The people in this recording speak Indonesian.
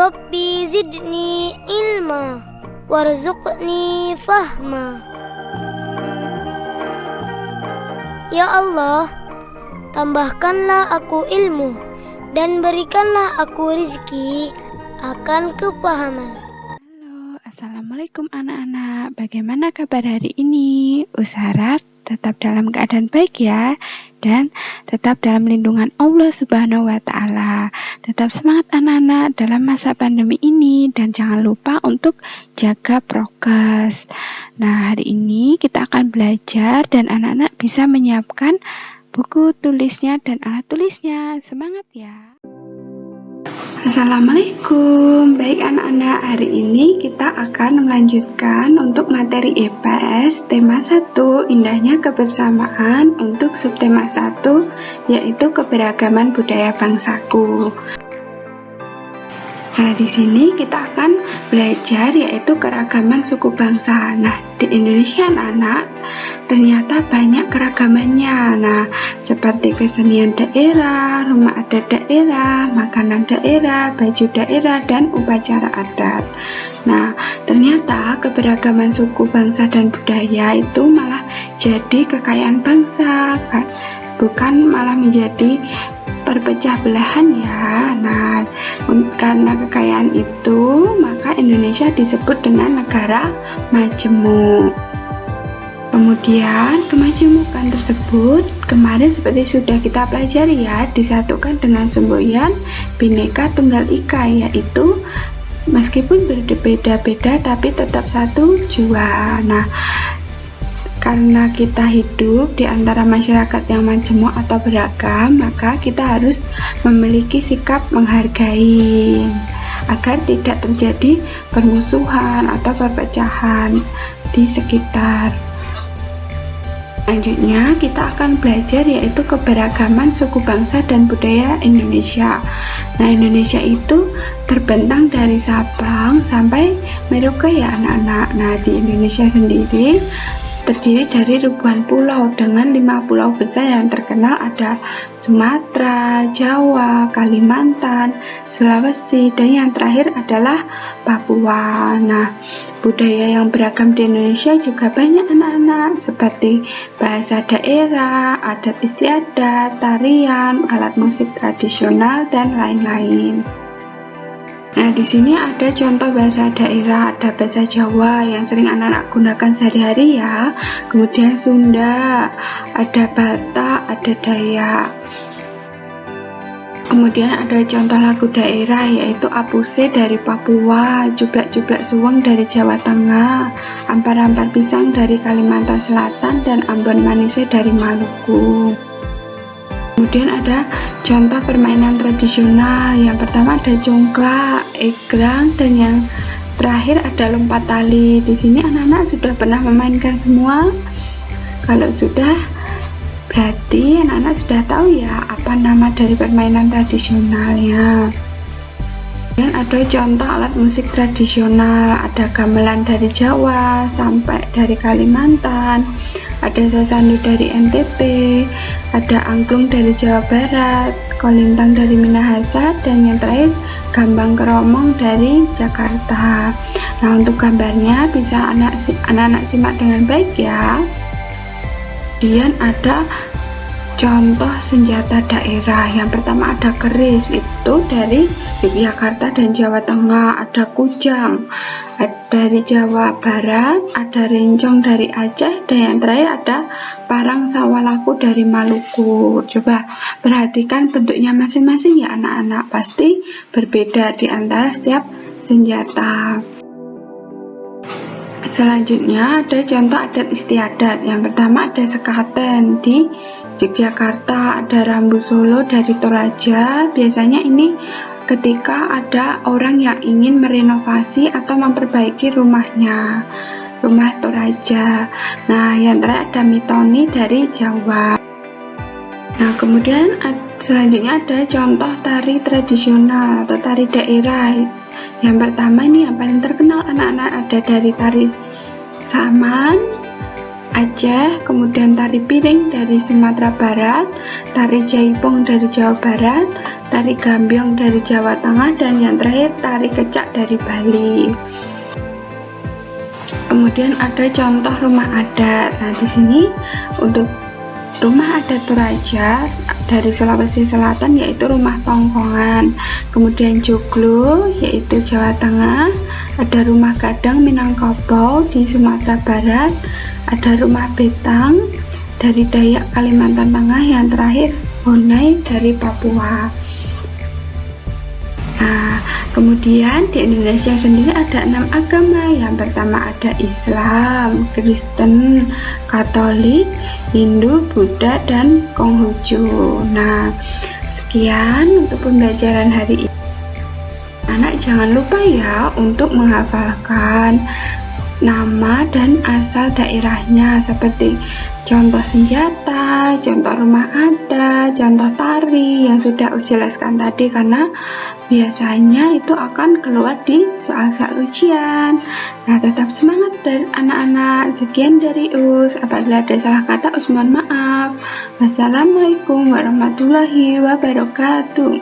Rabbi zidni ilma warzuqni fahma. Ya Allah, tambahkanlah aku ilmu dan berikanlah aku rizki akan kepahaman. Halo, Assalamualaikum anak-anak. Bagaimana kabar hari ini? Usharap tetap dalam keadaan baik ya, dan tetap dalam lindungan Allah Subhanahu wa Ta'ala. Tetap semangat anak-anak dalam masa pandemi ini, dan jangan lupa untuk jaga prokes. Nah, hari ini kita akan belajar dan anak-anak bisa menyiapkan buku tulisnya dan alat tulisnya. Semangat ya! Assalamualaikum. Baik anak-anak, hari ini kita akan melanjutkan untuk materi IPS tema 1, indahnya kebersamaan, untuk subtema 1 yaitu keberagaman budaya bangsaku. Nah, di sini kita akan belajar yaitu keragaman suku bangsa. Nah, di Indonesia anak-anak ternyata banyak keragamannya. Nah, seperti kesenian daerah, rumah adat daerah, makanan daerah, baju daerah, dan upacara adat. Nah, ternyata keberagaman suku bangsa dan budaya itu malah jadi kekayaan bangsa, bukan malah menjadi perpecah belahan ya. Nah, karena kekayaan itu, maka Indonesia disebut dengan negara majemuk. Kemudian kemajemukan tersebut kemarin seperti sudah kita pelajari ya, disatukan dengan semboyan Bhinneka Tunggal Ika, yaitu meskipun berbeda-beda tapi tetap satu jua. Nah, karena kita hidup di antara masyarakat yang majemuk atau beragam, maka kita harus memiliki sikap menghargai agar tidak terjadi permusuhan atau perpecahan di sekitar. Selanjutnya kita akan belajar yaitu keberagaman suku bangsa dan budaya Indonesia. Nah, Indonesia itu terbentang dari Sabang sampai Merauke ya anak-anak. Nah, di Indonesia sendiri terdiri dari ribuan pulau dengan 5 pulau besar yang terkenal, ada Sumatera, Jawa, Kalimantan, Sulawesi, dan yang terakhir adalah Papua. Nah, budaya yang beragam di Indonesia juga banyak anak-anak, seperti bahasa daerah, adat istiadat, tarian, alat musik tradisional, dan lain-lain. Nah, di sini ada contoh bahasa daerah, ada bahasa Jawa yang sering anak-anak gunakan sehari-hari ya. Kemudian Sunda, ada Batak, ada Dayak. Kemudian ada contoh lagu daerah yaitu Apuse dari Papua, Jublak-Jublak Suweng dari Jawa Tengah, Ampar-Ampar Pisang dari Kalimantan Selatan, dan Ambon Manise dari Maluku. Kemudian ada contoh permainan tradisional. Yang pertama ada congklak, egrang, dan yang terakhir ada lompat tali. Di sini anak-anak sudah pernah memainkan semua? Kalau sudah, berarti anak-anak sudah tahu ya apa nama dari permainan tradisionalnya. Dan ada contoh alat musik tradisional, ada gamelan dari Jawa sampai dari Kalimantan, ada sasandu dari NTT, ada angklung dari Jawa Barat, kolintang dari Minahasa, dan yang terakhir gambang keromong dari Jakarta. Nah, untuk gambarnya bisa anak-anak simak dengan baik ya. Kemudian ada contoh senjata daerah. Yang pertama ada keris, itu dari Yogyakarta dan Jawa Tengah, ada kujang dari Jawa Barat, ada rencong dari Aceh, dan yang terakhir ada parang sawalaku dari Maluku. Coba perhatikan bentuknya masing-masing ya anak-anak, pasti berbeda di antara setiap senjata. Selanjutnya ada contoh adat istiadat. Yang pertama ada sekaten di Yogyakarta, ada rambu Solo dari Toraja. Biasanya ini ketika ada orang yang ingin merenovasi atau memperbaiki rumahnya, rumah Toraja. Nah, yang terakhir ada mitoni dari Jawa. Nah, kemudian selanjutnya ada contoh tari tradisional atau tari daerah. Yang pertama ini yang paling terkenal anak-anak, ada dari tari Saman, Aceh, kemudian tari piring dari Sumatera Barat, tari jaipong dari Jawa Barat, tari gambyong dari Jawa Tengah, dan yang terakhir tari kecak dari Bali. Kemudian ada contoh rumah adat. Nah, di sini untuk rumah adat Toraja dari Sulawesi Selatan yaitu rumah tongkongan. Kemudian joglo yaitu Jawa Tengah, ada rumah gadang Minangkabau di Sumatera Barat, ada rumah betang dari Dayak Kalimantan Tengah, yang terakhir Honai dari Papua. Nah, kemudian di Indonesia sendiri ada 6 agama. Yang pertama ada Islam, Kristen, Katolik, Hindu, Buddha, dan Konghucu. Nah, sekian untuk pembelajaran hari ini. Anak jangan lupa ya untuk menghafalkan nama dan asal daerahnya, seperti contoh senjata, contoh rumah adat, contoh tari yang sudah Us jelaskan tadi, karena biasanya itu akan keluar di soal-soal ujian. Nah, tetap semangat dari anak-anak. Sekian dari Us. Apabila ada salah kata, Us mohon maaf. Wassalamualaikum warahmatullahi wabarakatuh.